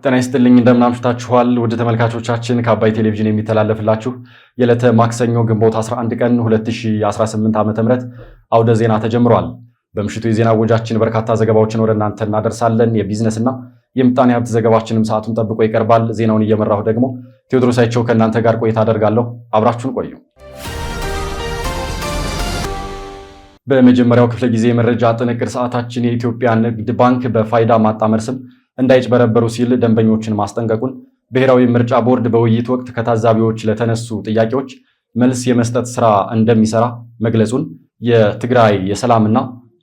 ጤና ይስጥልኝ እንደምን አምሽታችኋል ወደ ተመልካቾቻችን ከአባይ ቴሌቪዥን የሚተላለፍላችሁ የዕለተ ማክሰኞ ግንቦት 11 ቀን 2018 ዓ.ም አውደ ዜና ተጀምሯል። በምሽቱ የዜና ወጃችን በርካታ ዘገባዎችን ወደ እናንተ እናደርሳለን። የቢዝነስና የምጣኔ ሀብት ዘገባችንም ሰዓቱን ጠብቆ ይቀርባል። ዜናውን እየመራሁ ደግሞ ቴዎድሮስ አይቸው ከእናንተ ጋር ቆይታ አደርጋለሁ። አብራችሁን ቆዩ። በመጀመሪያው ክፍለ ጊዜ መረጃ ጥንቅር ሰዓታችን የኢትዮጵያ ንግድ ባንክ በፋይዳ ማጣመር ስም እንዳይጭበረበሩ ሲል ደንበኞችን ማስጠንቀቁን፣ ብሔራዊ ምርጫ ቦርድ በውይይት ወቅት ከታዛቢዎች ለተነሱ ጥያቄዎች መልስ የመስጠት ስራ እንደሚሰራ መግለጹን፣ የትግራይ የሰላምና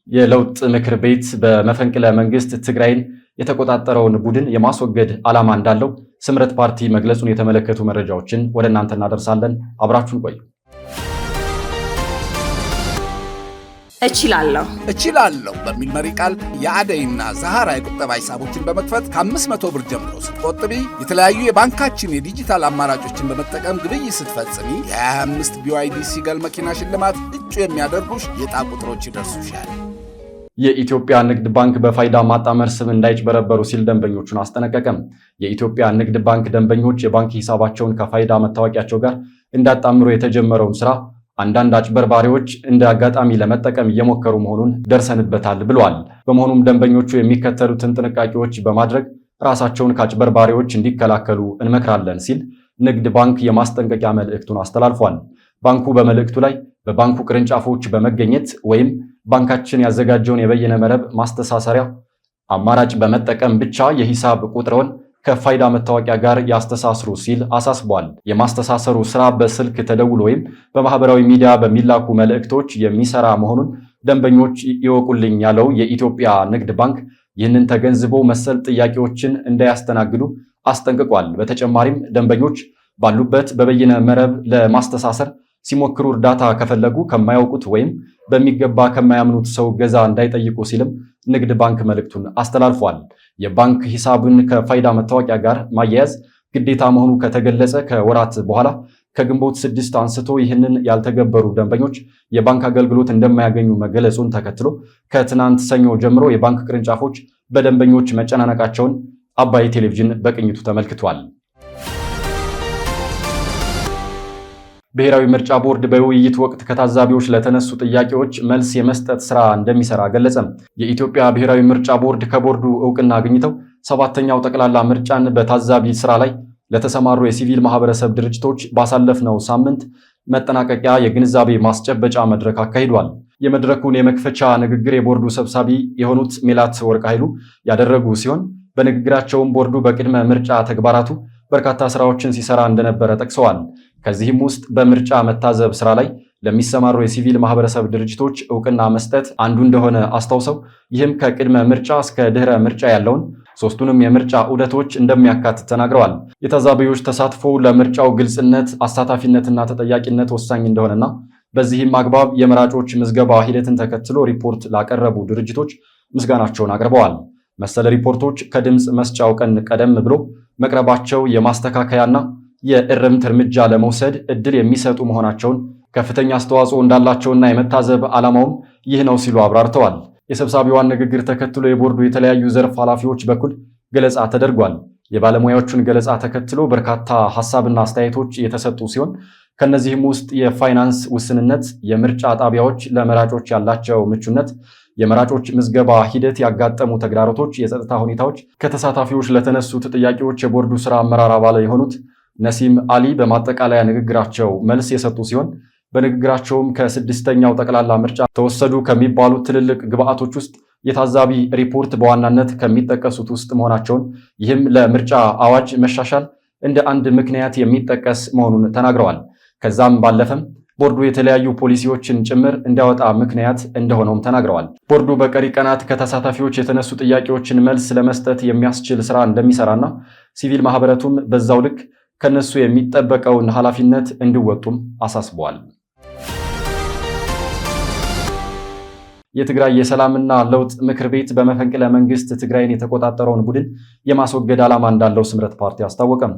የለውጥ ምክር ቤት በመፈንቅለ መንግስት ትግራይን የተቆጣጠረውን ቡድን የማስወገድ ዓላማ እንዳለው ስምረት ፓርቲ መግለጹን የተመለከቱ መረጃዎችን ወደ እናንተ እናደርሳለን። አብራችሁን ቆዩ። እችላለሁ በሚል መሪ ቃል የአደይና ዛሃራ የቁጠባ ሂሳቦችን በመክፈት ከ500 ብር ጀምሮ ስትቆጥቢ፣ የተለያዩ የባንካችን የዲጂታል አማራጮችን በመጠቀም ግብይት ስትፈጽሚ የ25 BYD ሲገል መኪና ሽልማት እጩ የሚያደርጉሽ የዕጣ ቁጥሮች ይደርሱሻል። የኢትዮጵያ ንግድ ባንክ በፋይዳ ማጣመር ስም እንዳይጭበረበሩ ሲል ደንበኞቹን አስጠነቀቀም። የኢትዮጵያ ንግድ ባንክ ደንበኞች የባንክ ሂሳባቸውን ከፋይዳ መታወቂያቸው ጋር እንዳጣምሩ የተጀመረውን ስራ አንዳንድ አጭበርባሪዎች እንደ አጋጣሚ ለመጠቀም እየሞከሩ መሆኑን ደርሰንበታል ብለዋል። በመሆኑም ደንበኞቹ የሚከተሉትን ጥንቃቄዎች በማድረግ ራሳቸውን ከአጭበርባሪዎች እንዲከላከሉ እንመክራለን ሲል ንግድ ባንክ የማስጠንቀቂያ መልእክቱን አስተላልፏል። ባንኩ በመልእክቱ ላይ በባንኩ ቅርንጫፎች በመገኘት ወይም ባንካችን ያዘጋጀውን የበይነ መረብ ማስተሳሰሪያ አማራጭ በመጠቀም ብቻ የሂሳብ ቁጥሮን ከፋይዳ መታወቂያ ጋር ያስተሳስሩ ሲል አሳስቧል። የማስተሳሰሩ ስራ በስልክ ተደውሎ ወይም በማህበራዊ ሚዲያ በሚላኩ መልእክቶች የሚሰራ መሆኑን ደንበኞች ይወቁልኝ ያለው የኢትዮጵያ ንግድ ባንክ ይህንን ተገንዝቦ መሰል ጥያቄዎችን እንዳያስተናግዱ አስጠንቅቋል። በተጨማሪም ደንበኞች ባሉበት በበይነ መረብ ለማስተሳሰር ሲሞክሩ እርዳታ ከፈለጉ ከማያውቁት ወይም በሚገባ ከማያምኑት ሰው ገዛ እንዳይጠይቁ ሲልም ንግድ ባንክ መልእክቱን አስተላልፏል። የባንክ ሂሳብን ከፋይዳ መታወቂያ ጋር ማያያዝ ግዴታ መሆኑ ከተገለጸ ከወራት በኋላ ከግንቦት 6 አንስቶ ይህንን ያልተገበሩ ደንበኞች የባንክ አገልግሎት እንደማያገኙ መገለጹን ተከትሎ ከትናንት ሰኞ ጀምሮ የባንክ ቅርንጫፎች በደንበኞች መጨናነቃቸውን አባይ ቴሌቪዥን በቅኝቱ ተመልክቷል። ብሔራዊ ምርጫ ቦርድ በውይይት ወቅት ከታዛቢዎች ለተነሱ ጥያቄዎች መልስ የመስጠት ስራ እንደሚሰራ ገለጸ። የኢትዮጵያ ብሔራዊ ምርጫ ቦርድ ከቦርዱ እውቅና አግኝተው 7ኛው ጠቅላላ ምርጫን በታዛቢ ስራ ላይ ለተሰማሩ የሲቪል ማህበረሰብ ድርጅቶች ባሳለፍነው ሳምንት መጠናቀቂያ የግንዛቤ ማስጨበጫ መድረክ አካሂዷል። የመድረኩን የመክፈቻ ንግግር የቦርዱ ሰብሳቢ የሆኑት ሜላት ወርቅ ኃይሉ ያደረጉ ሲሆን በንግግራቸውም ቦርዱ በቅድመ ምርጫ ተግባራቱ በርካታ ስራዎችን ሲሰራ እንደነበረ ጠቅሰዋል። ከዚህም ውስጥ በምርጫ መታዘብ ስራ ላይ ለሚሰማሩ የሲቪል ማህበረሰብ ድርጅቶች እውቅና መስጠት አንዱ እንደሆነ አስታውሰው ይህም ከቅድመ ምርጫ እስከ ድህረ ምርጫ ያለውን ሶስቱንም የምርጫ ዑደቶች እንደሚያካትት ተናግረዋል። የታዛቢዎች ተሳትፎ ለምርጫው ግልጽነት፣ አሳታፊነትና ተጠያቂነት ወሳኝ እንደሆነና በዚህም አግባብ የመራጮች ምዝገባ ሂደትን ተከትሎ ሪፖርት ላቀረቡ ድርጅቶች ምስጋናቸውን አቅርበዋል። መሰል ሪፖርቶች ከድምፅ መስጫው ቀን ቀደም ብሎ መቅረባቸው የማስተካከያና የእርምት እርምጃ ለመውሰድ እድል የሚሰጡ መሆናቸውን ከፍተኛ አስተዋጽኦ እንዳላቸውና የመታዘብ ዓላማውም ይህ ነው ሲሉ አብራርተዋል። የሰብሳቢዋን ንግግር ተከትሎ የቦርዱ የተለያዩ ዘርፍ ኃላፊዎች በኩል ገለጻ ተደርጓል። የባለሙያዎቹን ገለጻ ተከትሎ በርካታ ሐሳብና አስተያየቶች የተሰጡ ሲሆን ከነዚህም ውስጥ የፋይናንስ ውስንነት፣ የምርጫ ጣቢያዎች ለመራጮች ያላቸው ምቹነት፣ የመራጮች ምዝገባ ሂደት ያጋጠሙ ተግዳሮቶች፣ የጸጥታ ሁኔታዎች፣ ከተሳታፊዎች ለተነሱት ጥያቄዎች የቦርዱ ስራ አመራር አባል የሆኑት ነሲም አሊ በማጠቃለያ ንግግራቸው መልስ የሰጡ ሲሆን በንግግራቸውም ከ6ኛው ጠቅላላ ምርጫ ተወሰዱ ከሚባሉት ትልልቅ ግብአቶች ውስጥ የታዛቢ ሪፖርት በዋናነት ከሚጠቀሱት ውስጥ መሆናቸውን ይህም ለምርጫ አዋጅ መሻሻል እንደ አንድ ምክንያት የሚጠቀስ መሆኑን ተናግረዋል። ከዛም ባለፈም ቦርዱ የተለያዩ ፖሊሲዎችን ጭምር እንዲያወጣ ምክንያት እንደሆነውም ተናግረዋል። ቦርዱ በቀሪ ቀናት ከተሳታፊዎች የተነሱ ጥያቄዎችን መልስ ለመስጠት የሚያስችል ስራ እንደሚሰራና ሲቪል ማህበረቱም በዛው ልክ ከነሱ የሚጠበቀውን ኃላፊነት እንዲወጡም አሳስበዋል። የትግራይ የሰላምና ለውጥ ምክር ቤት በመፈንቅለ መንግስት ትግራይን የተቆጣጠረውን ቡድን የማስወገድ ዓላማ እንዳለው ስምረት ፓርቲ አስታወቀም።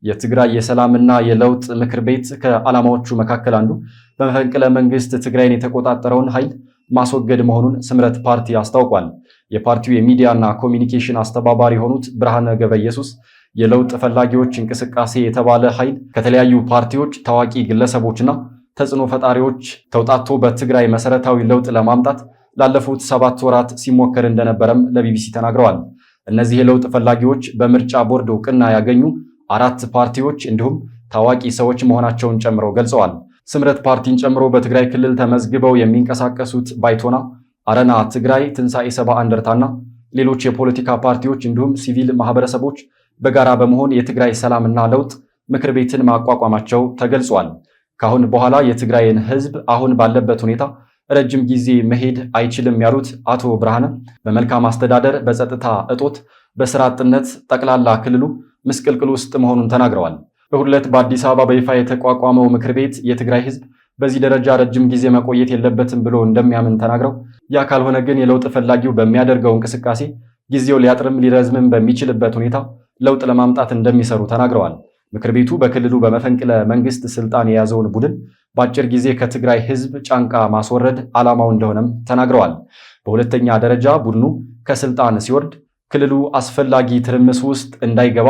የትግራይ የሰላምና የለውጥ ምክር ቤት ከዓላማዎቹ መካከል አንዱ በመፈንቅለ መንግስት ትግራይን የተቆጣጠረውን ኃይል ማስወገድ መሆኑን ስምረት ፓርቲ አስታውቋል። የፓርቲው የሚዲያና ኮሚኒኬሽን አስተባባሪ የሆኑት ብርሃነ ገብረኢየሱስ የለውጥ ፈላጊዎች እንቅስቃሴ የተባለ ኃይል ከተለያዩ ፓርቲዎች፣ ታዋቂ ግለሰቦችና ተጽዕኖ ፈጣሪዎች ተውጣቶ በትግራይ መሰረታዊ ለውጥ ለማምጣት ላለፉት 7 ወራት ሲሞከር እንደነበረም ለቢቢሲ ተናግረዋል። እነዚህ የለውጥ ፈላጊዎች በምርጫ ቦርድ እውቅና ያገኙ 4 ፓርቲዎች እንዲሁም ታዋቂ ሰዎች መሆናቸውን ጨምረው ገልጸዋል። ስምረት ፓርቲን ጨምሮ በትግራይ ክልል ተመዝግበው የሚንቀሳቀሱት ባይቶና፣ አረና ትግራይ፣ ትንሣኤ ሰብዓ እንደርታና ሌሎች የፖለቲካ ፓርቲዎች እንዲሁም ሲቪል ማህበረሰቦች በጋራ በመሆን የትግራይ ሰላምና ለውጥ ምክር ቤትን ማቋቋማቸው ተገልጿል። ካሁን በኋላ የትግራይን ህዝብ አሁን ባለበት ሁኔታ ረጅም ጊዜ መሄድ አይችልም ያሉት አቶ ብርሃነ በመልካም አስተዳደር፣ በጸጥታ እጦት፣ በስራ አጥነት ጠቅላላ ክልሉ ምስቅልቅል ውስጥ መሆኑን ተናግረዋል። እሁድ ዕለት በአዲስ አበባ በይፋ የተቋቋመው ምክር ቤት የትግራይ ህዝብ በዚህ ደረጃ ረጅም ጊዜ መቆየት የለበትም ብሎ እንደሚያምን ተናግረው ያ ካልሆነ ግን የለውጥ ፈላጊው በሚያደርገው እንቅስቃሴ ጊዜው ሊያጥርም ሊረዝምም በሚችልበት ሁኔታ ለውጥ ለማምጣት እንደሚሰሩ ተናግረዋል። ምክር ቤቱ በክልሉ በመፈንቅለ መንግስት ስልጣን የያዘውን ቡድን በአጭር ጊዜ ከትግራይ ህዝብ ጫንቃ ማስወረድ ዓላማው እንደሆነም ተናግረዋል። በሁለተኛ ደረጃ ቡድኑ ከስልጣን ሲወርድ ክልሉ አስፈላጊ ትርምስ ውስጥ እንዳይገባ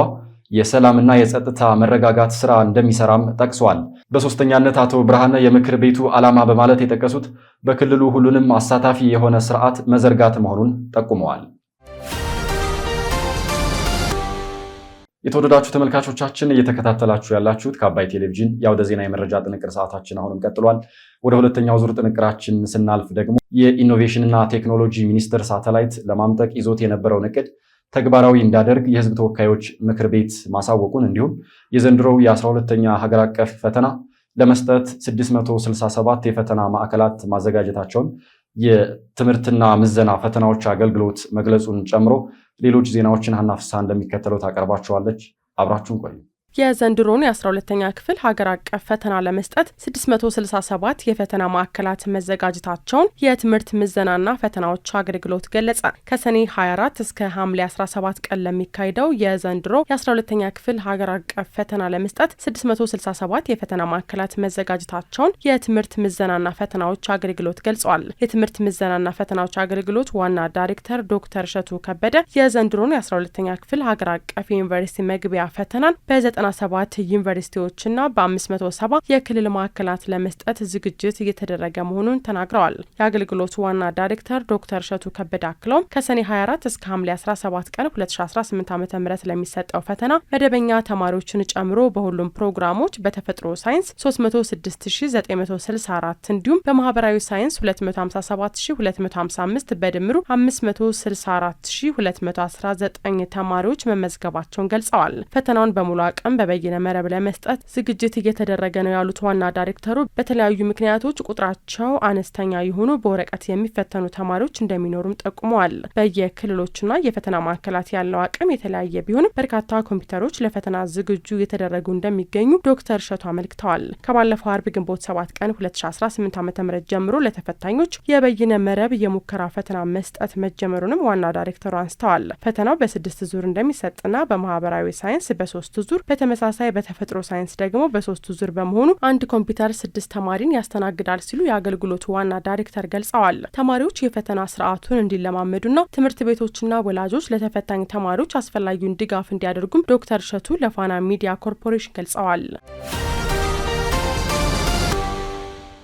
የሰላምና የጸጥታ መረጋጋት ስራ እንደሚሰራም ጠቅሰዋል። በሶስተኛነት አቶ ብርሃነ የምክር ቤቱ ዓላማ በማለት የጠቀሱት በክልሉ ሁሉንም አሳታፊ የሆነ ስርዓት መዘርጋት መሆኑን ጠቁመዋል። የተወደዳችሁ ተመልካቾቻችን እየተከታተላችሁ ያላችሁት ከአባይ ቴሌቪዥን የአውደ ዜና የመረጃ ጥንቅር ሰዓታችን አሁንም ቀጥሏል። ወደ ሁለተኛው ዙር ጥንቅራችን ስናልፍ ደግሞ የኢኖቬሽንና ቴክኖሎጂ ሚኒስቴር ሳተላይት ለማምጠቅ ይዞት የነበረውን እቅድ ተግባራዊ እንዳደርግ የህዝብ ተወካዮች ምክር ቤት ማሳወቁን እንዲሁም የዘንድሮው የ12ኛ ሀገር አቀፍ ፈተና ለመስጠት 667 የፈተና ማዕከላት ማዘጋጀታቸውን የትምህርትና ምዘና ፈተናዎች አገልግሎት መግለጹን ጨምሮ ሌሎች ዜናዎችን ሀና ፍስሐ እንደሚከተለው ታቀርባቸዋለች። አብራችሁን ቆዩ። የዘንድሮን የ12ኛ ክፍል ሀገር አቀፍ ፈተና ለመስጠት 667 የፈተና ማዕከላት መዘጋጀታቸውን የትምህርት ምዘናና ፈተናዎች አገልግሎት ገለጸ። ከሰኔ 24 እስከ ሐምሌ 17 ቀን ለሚካሄደው የዘንድሮ የ12ኛ ክፍል ሀገር አቀፍ ፈተና ለመስጠት 667 የፈተና ማዕከላት መዘጋጀታቸውን የትምህርት ምዘናና ፈተናዎች አገልግሎት ገልጿል። የትምህርት ምዘናና ፈተናዎች አገልግሎት ዋና ዳይሬክተር ዶክተር እሸቱ ከበደ የዘንድሮን የ12ኛ ክፍል ሀገር አቀፍ የዩኒቨርሲቲ መግቢያ ፈተናን በ97 ዩኒቨርሲቲዎችና በ570 የክልል ማዕከላት ለመስጠት ዝግጅት እየተደረገ መሆኑን ተናግረዋል። የአገልግሎቱ ዋና ዳይሬክተር ዶክተር እሸቱ ከበደ አክለውም ከሰኔ 24 እስከ ሐምሌ 17 ቀን 2018 ዓ.ም ለሚሰጠው ፈተና መደበኛ ተማሪዎችን ጨምሮ በሁሉም ፕሮግራሞች በተፈጥሮ ሳይንስ 306964 እንዲሁም በማህበራዊ ሳይንስ 257255 በድምሩ 564219 ተማሪዎች መመዝገባቸውን ገልጸዋል። ፈተናውን በሙሉ አቅም በበይነ መረብ ለመስጠት ዝግጅት እየተደረገ ነው ያሉት ዋና ዳይሬክተሩ በተለያዩ ምክንያቶች ቁጥራቸው አነስተኛ የሆኑ በወረቀት የሚፈተኑ ተማሪዎች እንደሚኖሩም ጠቁመዋል። በየክልሎችና የፈተና ማዕከላት ያለው አቅም የተለያየ ቢሆንም በርካታ ኮምፒውተሮች ለፈተና ዝግጁ እየተደረጉ እንደሚገኙ ዶክተር እሸቱ አመልክተዋል። ከባለፈው አርብ ግንቦት 7 ቀን 2018 ዓ.ም ጀምሮ ለተፈታኞች የበይነ መረብ የሙከራ ፈተና መስጠት መጀመሩንም ዋና ዳይሬክተሩ አንስተዋል። ፈተናው በ6 ዙር እንደሚሰጥና በማህበራዊ ሳይንስ በ3 ዙር በተመሳሳይ በተፈጥሮ ሳይንስ ደግሞ በ3 ዙር በመሆኑ አንድ ኮምፒውተር 6 ተማሪን ያስተናግዳል ሲሉ የአገልግሎቱ ዋና ዳይሬክተር ገልጸዋል። ተማሪዎች የፈተና ስርዓቱን እንዲለማመዱና ትምህርት ቤቶችና ወላጆች ለተፈታኝ ተማሪዎች አስፈላጊውን ድጋፍ እንዲያደርጉም ዶክተር እሸቱ ለፋና ሚዲያ ኮርፖሬሽን ገልጸዋል።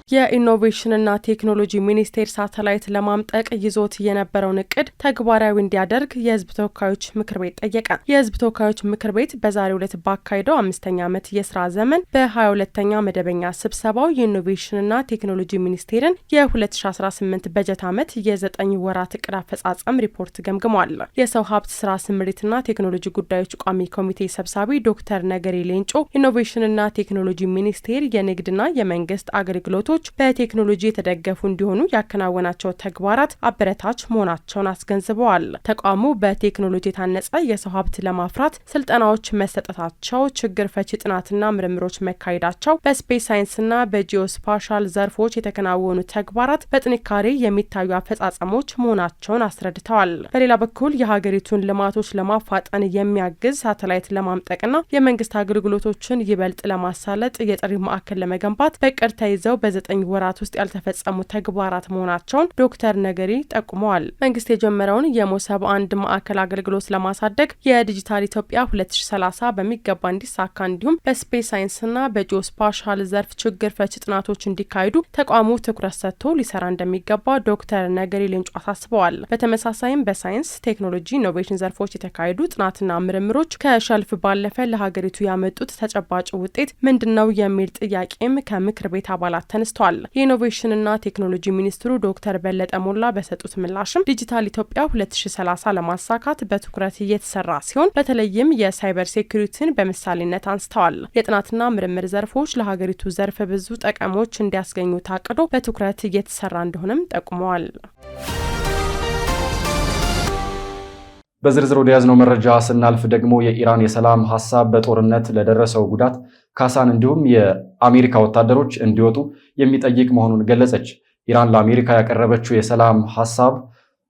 የኢኖቬሽንና ቴክኖሎጂ ሚኒስቴር ሳተላይት ለማምጠቅ ይዞት የነበረውን እቅድ ተግባራዊ እንዲያደርግ የህዝብ ተወካዮች ምክር ቤት ጠየቀ። የህዝብ ተወካዮች ምክር ቤት በዛሬው ዕለት ባካሄደው 5ኛ ዓመት የስራ ዘመን በ22ኛ መደበኛ ስብሰባው የኢኖቬሽንና ቴክኖሎጂ ሚኒስቴርን የ2018 በጀት ዓመት የ9 ወራት እቅድ አፈጻጸም ሪፖርት ገምግሟል። የሰው ሀብት ስራ ስምሪትና ቴክኖሎጂ ጉዳዮች ቋሚ ኮሚቴ ሰብሳቢ ዶክተር ነገሪ ሌንጮ ኢኖቬሽንና ቴክኖሎጂ ሚኒስቴር የንግድና የመንግስት አገልግሎቶች ጥናቶች በቴክኖሎጂ የተደገፉ እንዲሆኑ ያከናወናቸው ተግባራት አበረታች መሆናቸውን አስገንዝበዋል። ተቋሙ በቴክኖሎጂ የታነጸ የሰው ሀብት ለማፍራት ስልጠናዎች መሰጠታቸው፣ ችግር ፈቺ ጥናትና ምርምሮች መካሄዳቸው፣ በስፔስ ሳይንስና በጂኦስፓሻል ዘርፎች የተከናወኑ ተግባራት በጥንካሬ የሚታዩ አፈጻጸሞች መሆናቸውን አስረድተዋል። በሌላ በኩል የሀገሪቱን ልማቶች ለማፋጠን የሚያግዝ ሳተላይት ለማምጠቅና የመንግስት አገልግሎቶችን ይበልጥ ለማሳለጥ የጥሪ ማዕከል ለመገንባት በቅድ ተይዘው በ9 ወራት ውስጥ ያልተፈጸሙ ተግባራት መሆናቸውን ዶክተር ነገሪ ጠቁመዋል። መንግስት የጀመረውን የሞሰብ አንድ ማዕከል አገልግሎት ለማሳደግ የዲጂታል ኢትዮጵያ 2030 በሚገባ እንዲሳካ እንዲሁም በስፔስ ሳይንስና በጂኦስፓሻል ዘርፍ ችግር ፈቺ ጥናቶች እንዲካሄዱ ተቋሙ ትኩረት ሰጥቶ ሊሰራ እንደሚገባ ዶክተር ነገሪ ሌንጮ አሳስበዋል። በተመሳሳይም በሳይንስ ቴክኖሎጂ፣ ኢኖቬሽን ዘርፎች የተካሄዱ ጥናትና ምርምሮች ከሸልፍ ባለፈ ለሀገሪቱ ያመጡት ተጨባጭ ውጤት ምንድነው የሚል ጥያቄም ከምክር ቤት አባላት ተነስተዋል። የኢኖቬሽንና ቴክኖሎጂ ሚኒስትሩ ዶክተር በለጠ ሞላ በሰጡት ምላሽም ዲጂታል ኢትዮጵያ 2030 ለማሳካት በትኩረት እየተሰራ ሲሆን በተለይም የሳይበር ሴኩሪቲን በምሳሌነት አንስተዋል። የጥናትና ምርምር ዘርፎች ለሀገሪቱ ዘርፈ ብዙ ጠቀሞች እንዲያስገኙ ታቅዶ በትኩረት እየተሰራ እንደሆነም ጠቁመዋል። በዝርዝር ወደ ያዝነው መረጃ ስናልፍ ደግሞ የኢራን የሰላም ሐሳብ በጦርነት ለደረሰው ጉዳት ካሳን እንዲሁም የአሜሪካ ወታደሮች እንዲወጡ የሚጠይቅ መሆኑን ገለጸች። ኢራን ለአሜሪካ ያቀረበችው የሰላም ሐሳብ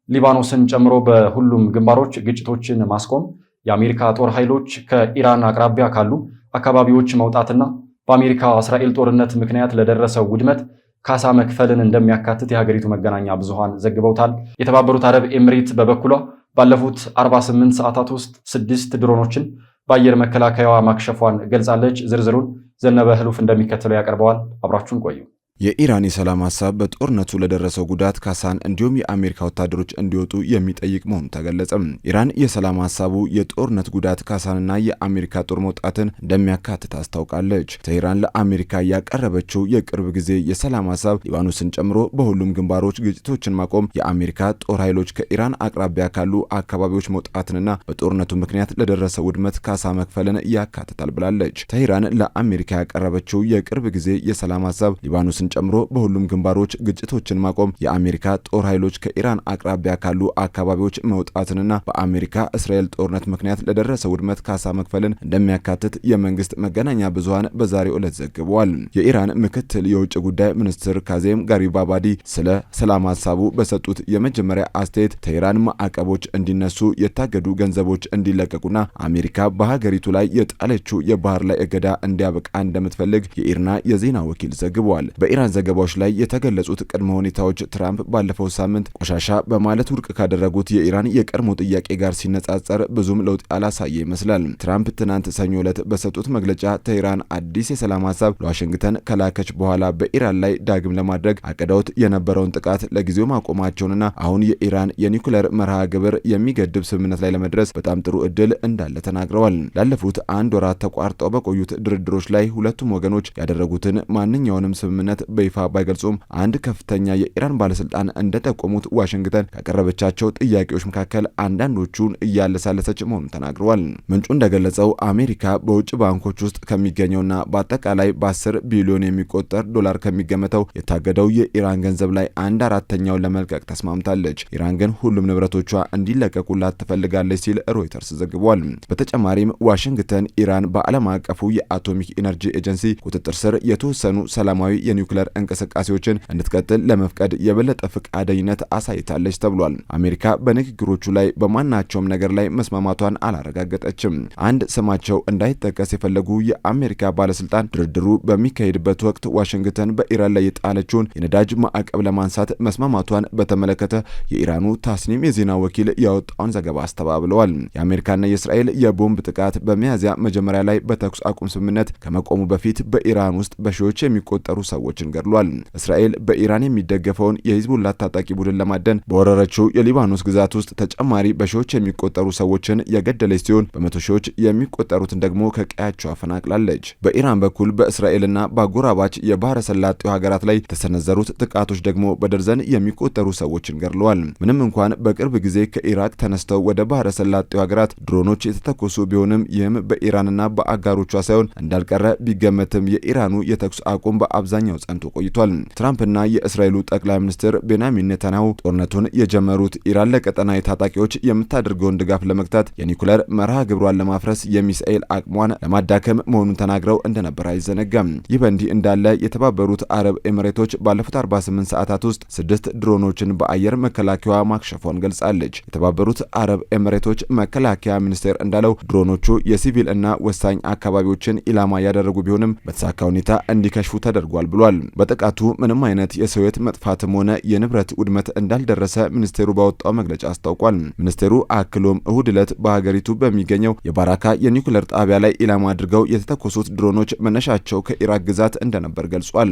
ሊባኖስን ጨምሮ በሁሉም ግንባሮች ግጭቶችን ማስቆም፣ የአሜሪካ ጦር ኃይሎች ከኢራን አቅራቢያ ካሉ አካባቢዎች መውጣትና በአሜሪካ እስራኤል ጦርነት ምክንያት ለደረሰው ውድመት ካሳ መክፈልን እንደሚያካትት የሀገሪቱ መገናኛ ብዙሃን ዘግበውታል። የተባበሩት አረብ ኤምሬት በበኩሏ ባለፉት 48 ሰዓታት ውስጥ 6 ድሮኖችን በአየር መከላከያዋ ማክሸፏን ገልጻለች። ዝርዝሩን ዘነበ ህሉፍ እንደሚከተለው ያቀርበዋል። አብራችሁን ቆዩ። የኢራን የሰላም ሐሳብ በጦርነቱ ለደረሰው ጉዳት ካሳን እንዲሁም የአሜሪካ ወታደሮች እንዲወጡ የሚጠይቅ መሆኑ ተገለጸ። ኢራን የሰላም ሐሳቡ የጦርነት ጉዳት ካሳንና የአሜሪካ ጦር መውጣትን እንደሚያካትት አስታውቃለች። ቴህራን ለአሜሪካ ያቀረበችው የቅርብ ጊዜ የሰላም ሐሳብ ሊባኖስን ጨምሮ በሁሉም ግንባሮች ግጭቶችን ማቆም፣ የአሜሪካ ጦር ኃይሎች ከኢራን አቅራቢያ ካሉ አካባቢዎች መውጣትንና በጦርነቱ ምክንያት ለደረሰው ውድመት ካሳ መክፈልን ያካትታል ብላለች። ቴህራን ለአሜሪካ ያቀረበችው የቅርብ ጊዜ የሰላም ሐሳብ ሊባኖስን ጨምሮ በሁሉም ግንባሮች ግጭቶችን ማቆም፣ የአሜሪካ ጦር ኃይሎች ከኢራን አቅራቢያ ካሉ አካባቢዎች መውጣትንና በአሜሪካ እስራኤል ጦርነት ምክንያት ለደረሰው ውድመት ካሳ መክፈልን እንደሚያካትት የመንግስት መገናኛ ብዙሃን በዛሬው ዕለት ዘግበዋል። የኢራን ምክትል የውጭ ጉዳይ ሚኒስትር ካዜም ጋሪባባዲ ስለ ሰላም ሐሳቡ በሰጡት የመጀመሪያ አስተያየት ቴህራን ማዕቀቦች እንዲነሱ፣ የታገዱ ገንዘቦች እንዲለቀቁና አሜሪካ በሀገሪቱ ላይ የጣለችው የባህር ላይ እገዳ እንዲያበቃ እንደምትፈልግ የኢርና የዜና ወኪል ዘግበዋል። በኢራን ዘገባዎች ላይ የተገለጹት ቅድመ ሁኔታዎች ትራምፕ ባለፈው ሳምንት ቆሻሻ በማለት ውድቅ ካደረጉት የኢራን የቀድሞ ጥያቄ ጋር ሲነጻጸር ብዙም ለውጥ ያላሳየ ይመስላል። ትራምፕ ትናንት ሰኞ ዕለት በሰጡት መግለጫ ቴህራን አዲስ የሰላም ሐሳብ ለዋሽንግተን ከላከች በኋላ በኢራን ላይ ዳግም ለማድረግ አቅደውት የነበረውን ጥቃት ለጊዜው ማቆማቸውንና አሁን የኢራን የኒውክሌር መርሃ ግብር የሚገድብ ስምምነት ላይ ለመድረስ በጣም ጥሩ እድል እንዳለ ተናግረዋል። ላለፉት 1 ወራት ተቋርጠው በቆዩት ድርድሮች ላይ ሁለቱም ወገኖች ያደረጉትን ማንኛውንም ስምምነት በይፋ ባይገልጹም አንድ ከፍተኛ የኢራን ባለስልጣን እንደጠቆሙት ዋሽንግተን ካቀረበቻቸው ጥያቄዎች መካከል አንዳንዶቹን እያለሳለሰች መሆኑን ተናግረዋል። ምንጩ እንደገለጸው አሜሪካ በውጭ ባንኮች ውስጥ ከሚገኘውና በአጠቃላይ በ10 ቢሊዮን የሚቆጠር ዶላር ከሚገመተው የታገደው የኢራን ገንዘብ ላይ 1/4ኛውን ለመልቀቅ ተስማምታለች። ኢራን ግን ሁሉም ንብረቶቿ እንዲለቀቁላት ትፈልጋለች ሲል ሮይተርስ ዘግቧል። በተጨማሪም ዋሽንግተን ኢራን በዓለም አቀፉ የአቶሚክ ኢነርጂ ኤጀንሲ ቁጥጥር ስር የተወሰኑ ሰላማዊ የኒውክሌር እንቅስቃሴዎችን እንድትቀጥል ለመፍቀድ የበለጠ ፈቃደኝነት አሳይታለች ተብሏል። አሜሪካ በንግግሮቹ ላይ በማናቸውም ነገር ላይ መስማማቷን አላረጋገጠችም። አንድ ስማቸው እንዳይጠቀስ የፈለጉ የአሜሪካ ባለስልጣን ድርድሩ በሚካሄድበት ወቅት ዋሽንግተን በኢራን ላይ የጣለችውን የነዳጅ ማዕቀብ ለማንሳት መስማማቷን በተመለከተ የኢራኑ ታስኒም የዜና ወኪል ያወጣውን ዘገባ አስተባብለዋል። የአሜሪካና የእስራኤል የቦምብ ጥቃት በሚያዝያ መጀመሪያ ላይ በተኩስ አቁም ስምምነት ከመቆሙ በፊት በኢራን ውስጥ በሺዎች የሚቆጠሩ ሰዎችን ገድሏል። እስራኤል በኢራን የሚደገፈውን የሂዝቡላ ታጣቂ ቡድን ለማደን በወረረችው የሊባኖስ ግዛት ውስጥ ተጨማሪ በሺዎች የሚቆጠሩ ሰዎችን የገደለች ሲሆን በመቶ ሺዎች የሚቆጠሩትን ደግሞ ከቀያቸው አፈናቅላለች። በኢራን በኩል በእስራኤልና በአጎራባች የባህረ ሰላጤው ሀገራት ላይ የተሰነዘሩት ጥቃቶች ደግሞ በደርዘን የሚቆጠሩ ሰዎችን ገድለዋል። ምንም እንኳን በቅርብ ጊዜ ከኢራቅ ተነስተው ወደ ባህረ ሰላጤው ሀገራት ድሮኖች የተተኮሱ ቢሆንም ይህም በኢራንና በአጋሮቿ ሳይሆን እንዳልቀረ ቢገመትም የኢራኑ የተኩስ አቁም በአብዛኛው ጸንቷል። ጸንቶ ቆይቷል። ትራምፕና የእስራኤሉ ጠቅላይ ሚኒስትር ቤንያሚን ኔታንያሁ ጦርነቱን የጀመሩት ኢራን ለቀጠናዊ ታጣቂዎች የምታደርገውን ድጋፍ ለመግታት የኒኩሌር መርሃ ግብሯን ለማፍረስ የሚሳኤል አቅሟን ለማዳከም መሆኑን ተናግረው እንደነበር አይዘነጋም። ይህ በእንዲህ እንዳለ የተባበሩት አረብ ኤሚሬቶች ባለፉት 48 ሰዓታት ውስጥ 6 ድሮኖችን በአየር መከላከያዋ ማክሸፏን ገልጻለች። የተባበሩት አረብ ኤሚሬቶች መከላከያ ሚኒስቴር እንዳለው ድሮኖቹ የሲቪል እና ወሳኝ አካባቢዎችን ኢላማ ያደረጉ ቢሆንም በተሳካ ሁኔታ እንዲከሽፉ ተደርጓል ብሏል። በጥቃቱ ምንም አይነት የሰው ሕይወት መጥፋትም ሆነ የንብረት ውድመት እንዳልደረሰ ሚኒስቴሩ ባወጣው መግለጫ አስታውቋል። ሚኒስቴሩ አክሎም እሁድ ዕለት በሀገሪቱ በሚገኘው የባራካ የኒኩሌር ጣቢያ ላይ ኢላማ አድርገው የተተኮሱት ድሮኖች መነሻቸው ከኢራቅ ግዛት እንደነበር ገልጿል።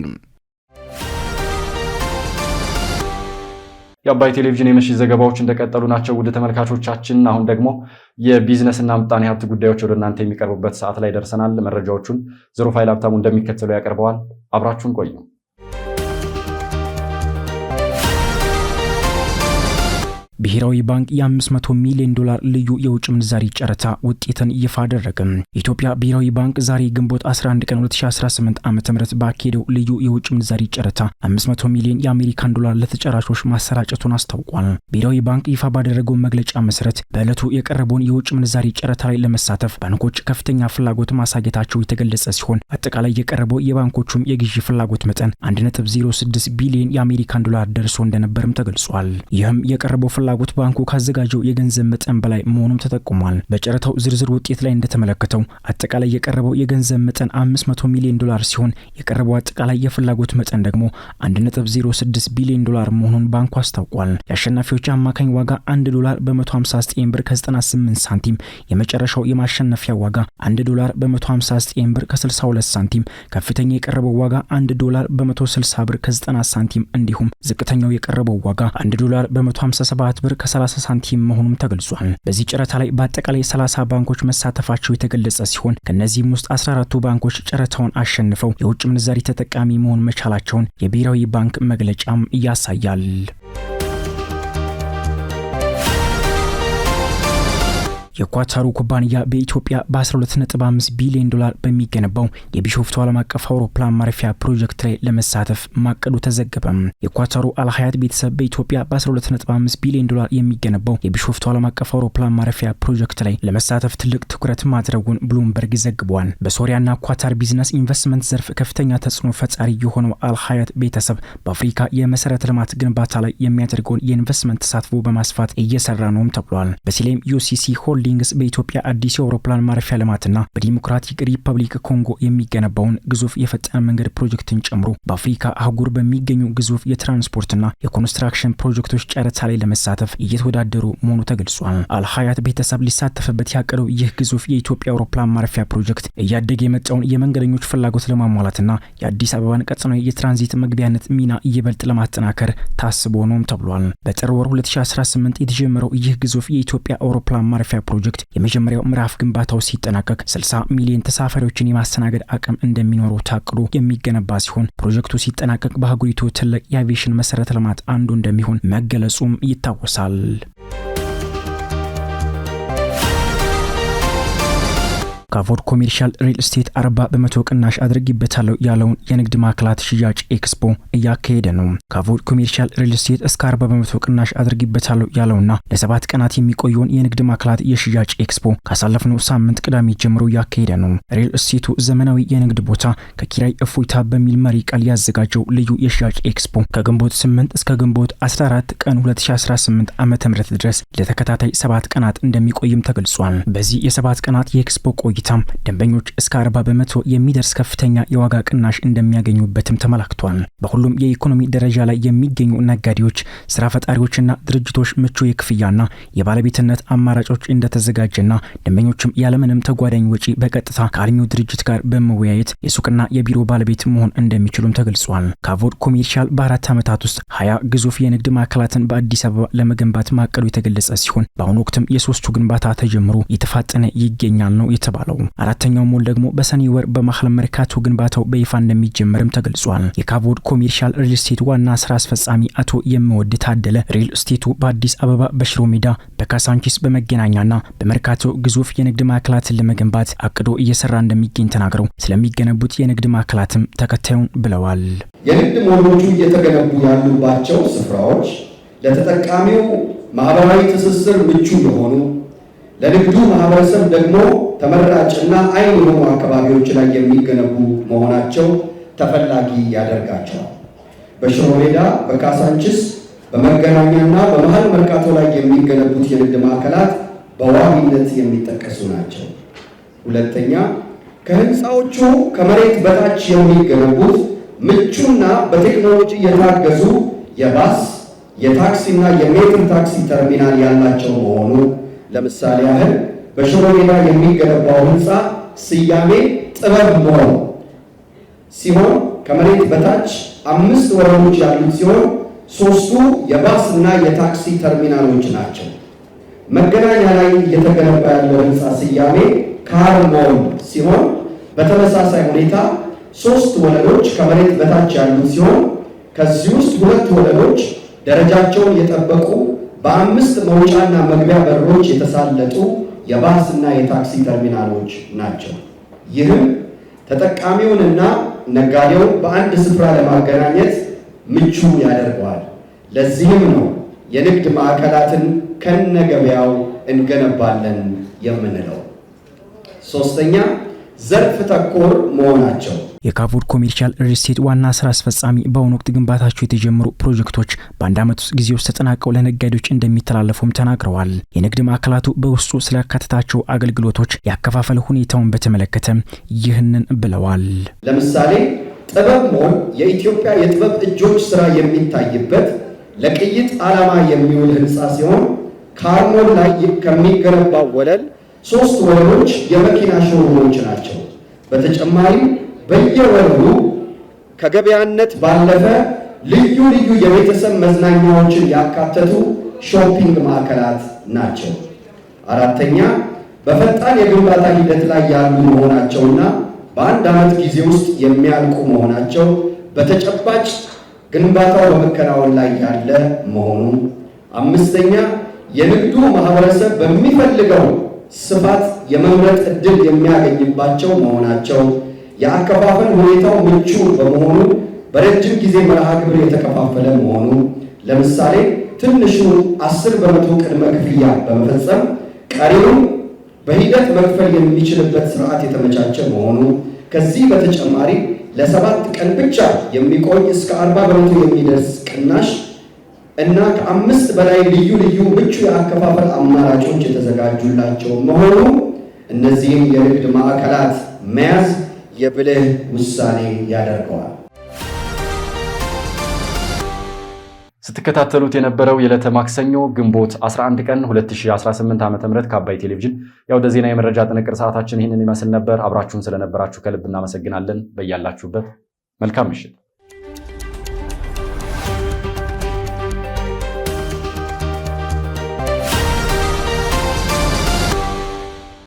የአባይ ቴሌቪዥን የምሽት ዘገባዎች እንደቀጠሉ ናቸው። ውድ ተመልካቾቻችን፣ አሁን ደግሞ የቢዝነስና ምጣኔ ሀብት ጉዳዮች ወደ እናንተ የሚቀርቡበት ሰዓት ላይ ደርሰናል። መረጃዎቹን ዙሩፋይል ሀብታሙ እንደሚከተለው ያቀርበዋል። አብራችሁን ቆዩ። ብሔራዊ ባንክ የ500 ሚሊዮን ዶላር ልዩ የውጭ ምንዛሪ ጨረታ ውጤትን ይፋ አደረገ። የኢትዮጵያ ብሔራዊ ባንክ ዛሬ ግንቦት 11 ቀን 2018 ዓ.ም ባካሄደው ልዩ የውጭ ምንዛሪ ጨረታ 500 ሚሊዮን የአሜሪካን ዶላር ለተጫራቾች ማሰራጨቱን አስታውቋል። ብሔራዊ ባንክ ይፋ ባደረገው መግለጫ መሰረት በዕለቱ የቀረበውን የውጭ ምንዛሪ ጨረታ ላይ ለመሳተፍ ባንኮች ከፍተኛ ፍላጎት ማሳየታቸው የተገለጸ ሲሆን አጠቃላይ የቀረበው የባንኮቹም የግዢ ፍላጎት መጠን 1.06 ቢሊዮን የአሜሪካን ዶላር ደርሶ እንደነበርም ተገልጿል። ይህም የቀረበው ፍላጎት ባንኩ ካዘጋጀው የገንዘብ መጠን በላይ መሆኑም ተጠቁሟል። በጨረታው ዝርዝር ውጤት ላይ እንደተመለከተው አጠቃላይ የቀረበው የገንዘብ መጠን 500 ሚሊዮን ዶላር ሲሆን የቀረበው አጠቃላይ የፍላጎት መጠን ደግሞ 1.06 ቢሊዮን ዶላር መሆኑን ባንኩ አስታውቋል። የአሸናፊዎች አማካኝ ዋጋ 1 ዶላር በ159 ብር ከ98 ሳንቲም፣ የመጨረሻው የማሸነፊያ ዋጋ 1 ዶላር በ159 ብር ከ62 ሳንቲም፣ ከፍተኛ የቀረበው ዋጋ 1 ዶላር በ160 ብር ከ90 ሳንቲም እንዲሁም ዝቅተኛው የቀረበው ዋጋ 1 ዶላር በ157 ብር ከ30 ሳንቲም መሆኑም ተገልጿል። በዚህ ጨረታ ላይ በአጠቃላይ 30 ባንኮች መሳተፋቸው የተገለጸ ሲሆን ከነዚህም ውስጥ 14ቱ ባንኮች ጨረታውን አሸንፈው የውጭ ምንዛሪ ተጠቃሚ መሆን መቻላቸውን የብሔራዊ ባንክ መግለጫም ያሳያል። የኳታሩ ኩባንያ በኢትዮጵያ በ12.5 ቢሊዮን ዶላር በሚገነባው የቢሾፍቱ ዓለም አቀፍ አውሮፕላን ማረፊያ ፕሮጀክት ላይ ለመሳተፍ ማቀዱ ተዘገበ። የኳታሩ አልሀያት ቤተሰብ በኢትዮጵያ በ12.5 ቢሊዮን ዶላር የሚገነባው የቢሾፍቱ ዓለም አቀፍ አውሮፕላን ማረፊያ ፕሮጀክት ላይ ለመሳተፍ ትልቅ ትኩረት ማድረጉን ብሉምበርግ ዘግቧል። በሶሪያና ኳታር ቢዝነስ ኢንቨስትመንት ዘርፍ ከፍተኛ ተጽዕኖ ፈጣሪ የሆነው አልሀያት ቤተሰብ በአፍሪካ የመሰረተ ልማት ግንባታ ላይ የሚያደርገውን የኢንቨስትመንት ተሳትፎ በማስፋት እየሰራ ነውም ተብሏል። በሲሌም ዩሲሲ ሆልዲንግስ በኢትዮጵያ አዲስ የአውሮፕላን ማረፊያ ልማትና በዲሞክራቲክ ሪፐብሊክ ኮንጎ የሚገነባውን ግዙፍ የፈጣን መንገድ ፕሮጀክትን ጨምሮ በአፍሪካ አህጉር በሚገኙ ግዙፍ የትራንስፖርትና የኮንስትራክሽን ፕሮጀክቶች ጨረታ ላይ ለመሳተፍ እየተወዳደሩ መሆኑ ተገልጿል። አልሀያት ቤተሰብ ሊሳተፍበት ያቀደው ይህ ግዙፍ የኢትዮጵያ አውሮፕላን ማረፊያ ፕሮጀክት እያደገ የመጣውን የመንገደኞች ፍላጎት ለማሟላትና የአዲስ አበባን ቀጠናዊ የትራንዚት መግቢያነት ሚና ይበልጥ ለማጠናከር ታስቦ ነውም ተብሏል። በጥር ወር 2018 የተጀመረው ይህ ግዙፍ የኢትዮጵያ አውሮፕላን ማረፊያ ፕሮጀክት የመጀመሪያው ምዕራፍ ግንባታው ሲጠናቀቅ 60 ሚሊዮን ተሳፋሪዎችን የማስተናገድ አቅም እንደሚኖረው ታቅዶ የሚገነባ ሲሆን ፕሮጀክቱ ሲጠናቀቅ በአህጉሪቱ ትልቅ የአቪዬሽን መሰረተ ልማት አንዱ እንደሚሆን መገለጹም ይታወሳል። ካቮድ ኮሜርሻል ሪል ስቴት 40% ቅናሽ አድርጊበታለሁ ያለውን የንግድ ማዕከላት ሽያጭ ኤክስፖ እያካሄደ ነው። ካቮድ ኮሜርሻል ሪል ስቴት እስከ 40% ቅናሽ አድርጊበታለሁ ያለውና ለ7 ቀናት የሚቆየውን የንግድ ማዕከላት የሽያጭ ኤክስፖ ካሳለፍነው ሳምንት ቅዳሜ ጀምሮ እያካሄደ ነው። ሪል ስቴቱ ዘመናዊ የንግድ ቦታ ከኪራይ እፎይታ በሚል መሪ ቃል ያዘጋጀው ልዩ የሽያጭ ኤክስፖ ከግንቦት 8 እስከ ግንቦት 14 ቀን 2018 ዓ.ም ድረስ ለተከታታይ 7 ቀናት እንደሚቆይም ተገልጿል። በዚህ የ7 ቀናት የኤክስፖ ቆይታ ደንበኞች እስከ 40% የሚደርስ ከፍተኛ የዋጋ ቅናሽ እንደሚያገኙበትም ተመላክቷል። በሁሉም የኢኮኖሚ ደረጃ ላይ የሚገኙ ነጋዴዎች፣ ስራ ፈጣሪዎችና ድርጅቶች ምቹ የክፍያና የባለቤትነት አማራጮች እንደተዘጋጀና ደንበኞችም ያለምንም ተጓዳኝ ወጪ በቀጥታ ከአልሚው ድርጅት ጋር በመወያየት የሱቅና የቢሮ ባለቤት መሆን እንደሚችሉም ተገልጿል። ካቮድ ኮሜርሻል በ4 ዓመታት ውስጥ 20 ግዙፍ የንግድ ማዕከላትን በአዲስ አበባ ለመገንባት ማቀዱ የተገለጸ ሲሆን በአሁኑ ወቅትም የ3ቱ ግንባታ ተጀምሮ የተፋጠነ ይገኛል ነው የተባለው። የተጀመረው። አራተኛው ሞል ደግሞ በሰኔ ወር በመሃል መርካቶ ግንባታው በይፋ እንደሚጀመርም ተገልጿል። የካቦድ ኮሜርሻል ሪል ስቴት ዋና ስራ አስፈጻሚ አቶ የምወድ ታደለ ሪል ስቴቱ በአዲስ አበባ በሽሮ ሜዳ፣ በካሳንቺስ፣ በመገናኛና በመርካቶ ግዙፍ የንግድ ማዕከላትን ለመገንባት አቅዶ እየሰራ እንደሚገኝ ተናግረው ስለሚገነቡት የንግድ ማዕከላትም ተከታዩን ብለዋል። የንግድ ሞሎቹ እየተገነቡ ያሉባቸው ስፍራዎች ለተጠቃሚው ማህበራዊ ትስስር ምቹ የሆኑ ለንግዱ ማህበረሰብ ደግሞ ተመራጭና አይን የሆኑ አካባቢዎች ላይ የሚገነቡ መሆናቸው ተፈላጊ ያደርጋቸዋል። በሽሮ ሜዳ፣ በካሳንቺስ፣ በመገናኛና በመሃል መርካቶ ላይ የሚገነቡት የንግድ ማዕከላት በዋቢነት የሚጠቀሱ ናቸው። ሁለተኛ፣ ከህንፃዎቹ ከመሬት በታች የሚገነቡት ምቹና በቴክኖሎጂ የታገዙ የባስ የታክሲና የሜትር ታክሲ ተርሚናል ያላቸው መሆኑ። ለምሳሌ ያህል በሽሮ ሜዳ የሚገነባው ህንፃ ስያሜ ጥበብ ሞል ሲሆን ከመሬት በታች 5 ወለሎች ያሉት ሲሆን 3ቱ የባስና የታክሲ ተርሚናሎች ናቸው። መገናኛ ላይ እየተገነባ ያለው ህንፃ ስያሜ ካር ሞል ሲሆን በተመሳሳይ ሁኔታ 3 ወለሎች ከመሬት በታች ያሉት ሲሆን ከዚህ ውስጥ 2 ወለሎች ደረጃቸውን የጠበቁ በ5 መውጫና መግቢያ በሮች የተሳለጡ የባስና የታክሲ ተርሚናሎች ናቸው። ይህም ተጠቃሚውንና ነጋዴውን በአንድ ስፍራ ለማገናኘት ምቹ ያደርገዋል። ለዚህም ነው የንግድ ማዕከላትን ከነገበያው እንገነባለን የምንለው። ሶስተኛ፣ ዘርፍ ተኮር መሆናቸው። የካቦድ ኮሜርሻል ሪል ስቴት ዋና ስራ አስፈጻሚ በአሁኑ ወቅት ግንባታቸው የተጀመሩ ፕሮጀክቶች በአንድ ዓመት ውስጥ ጊዜ ውስጥ ተጠናቀው ለነጋዴዎች እንደሚተላለፉም ተናግረዋል። የንግድ ማዕከላቱ በውስጡ ስላካተታቸው አገልግሎቶች ያከፋፈል ሁኔታውን በተመለከተ ይህንን ብለዋል። ለምሳሌ ጥበብ ሞል የኢትዮጵያ የጥበብ እጆች ስራ የሚታይበት ለቅይጥ ዓላማ የሚውል ህንፃ ሲሆን ካር ሞል ላይ ከሚገነባው ወለል 3 ወለሎች የመኪና ሾሩሞች ናቸው። በተጨማሪም በየወለሉ ከገበያነት ባለፈ ልዩ ልዩ የቤተሰብ መዝናኛዎችን ያካተቱ ሾፒንግ ማዕከላት ናቸው። አራተኛ፣ በፈጣን የግንባታ ሂደት ላይ ያሉ መሆናቸውና በአንድ ዓመት ጊዜ ውስጥ የሚያልቁ መሆናቸው በተጨባጭ ግንባታው በመከናወን ላይ ያለ መሆኑ። አምስተኛ፣ የንግዱ ማህበረሰብ በሚፈልገው ስፋት የመምረጥ ዕድል የሚያገኝባቸው መሆናቸው። የአከፋፈል ሁኔታው ምቹ በመሆኑ በረጅም ጊዜ መርሃ ግብር የተከፋፈለ መሆኑ። ለምሳሌ ትንሹ 10 በመቶ ቅድመ ክፍያ በመፈጸም ቀሪውን በሂደት መክፈል የሚችልበት ስርዓት የተመቻቸ መሆኑ። ከዚህ በተጨማሪ ለ7 ቀን ብቻ የሚቆይ እስከ 40 በመቶ የሚደርስ ቅናሽ እና ከ5 በላይ ልዩ ልዩ ምቹ የአከፋፈል አማራጮች የተዘጋጁላቸው መሆኑ እነዚህም የንግድ ማዕከላት መያዝ የብልህ ውሳኔ ያደርገዋል። ስትከታተሉት የነበረው የዕለተ ማክሰኞ ግንቦት 11 ቀን 2018 ዓ.ም ከአባይ ቴሌቪዥን የአውደ ዜና የመረጃ ጥንቅር ሰዓታችን ይህንን ይመስል ነበር። አብራችሁን ስለነበራችሁ ከልብ እናመሰግናለን። በያላችሁበት መልካም ምሽት።